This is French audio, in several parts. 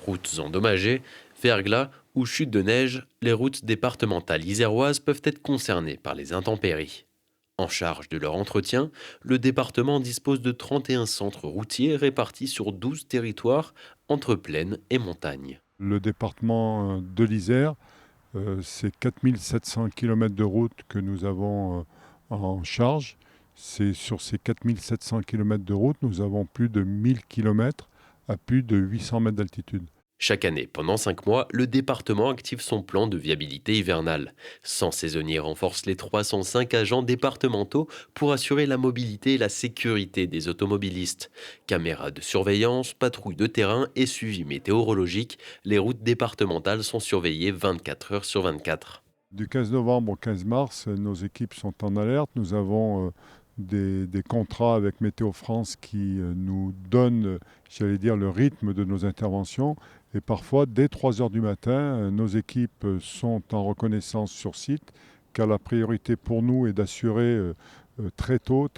Routes endommagées, verglas ou chutes de neige, les routes départementales iséroises peuvent être concernées par les intempéries. En charge de leur entretien, le département dispose de 31 centres routiers répartis sur 12 territoires entre plaines et montagnes. Le département de l'Isère, c'est 4700 km de route que nous avons en charge. C'est sur ces 4700 km de route, nous avons plus de 1000 km à plus de 800 mètres d'altitude. Chaque année, pendant 5 mois, le département active son plan de viabilité hivernale. 100 saisonniers renforcent les 305 agents départementaux pour assurer la mobilité et la sécurité des automobilistes. Caméras de surveillance, patrouilles de terrain et suivi météorologique, les routes départementales sont surveillées 24 heures sur 24. Du 15 novembre au 15 mars, nos équipes sont en alerte. Nous avons des contrats avec Météo France qui nous donnent, j'allais dire, le rythme de nos interventions. Et parfois, dès 3 heures du matin, nos équipes sont en reconnaissance sur site, car la priorité pour nous est d'assurer très tôt,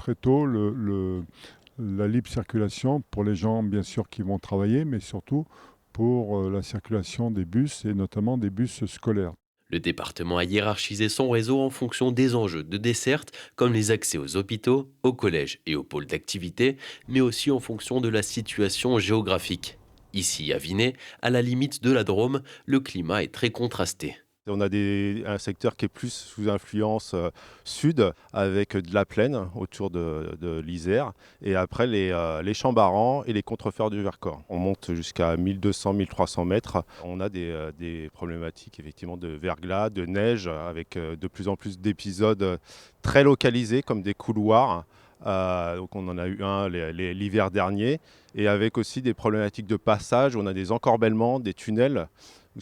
la libre circulation pour les gens, bien sûr, qui vont travailler, mais surtout pour la circulation des bus et notamment des bus scolaires. Le département a hiérarchisé son réseau en fonction des enjeux de desserte, comme les accès aux hôpitaux, aux collèges et aux pôles d'activité, mais aussi en fonction de la situation géographique. Ici, à Vinay, à la limite de la Drôme, le climat est très contrasté. On a un secteur qui est plus sous influence sud, avec de la plaine autour de l'Isère, et après les Chambarans et les contreforts du Vercors. On monte jusqu'à 1200-1300 mètres. On a des problématiques effectivement de verglas, de neige, avec de plus en plus d'épisodes très localisés, comme des couloirs. Donc on en a eu un l'hiver dernier, et avec aussi des problématiques de passage. On a des encorbellements, des tunnels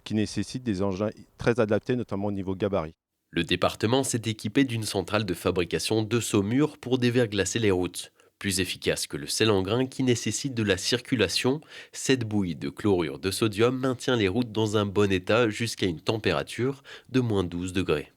qui nécessitent des engins très adaptés, notamment au niveau gabarit. Le département s'est équipé d'une centrale de fabrication de saumure pour déverglacer les routes. Plus efficace que le sel en grains qui nécessite de la circulation, cette bouillie de chlorure de sodium maintient les routes dans un bon état jusqu'à une température de -12 degrés.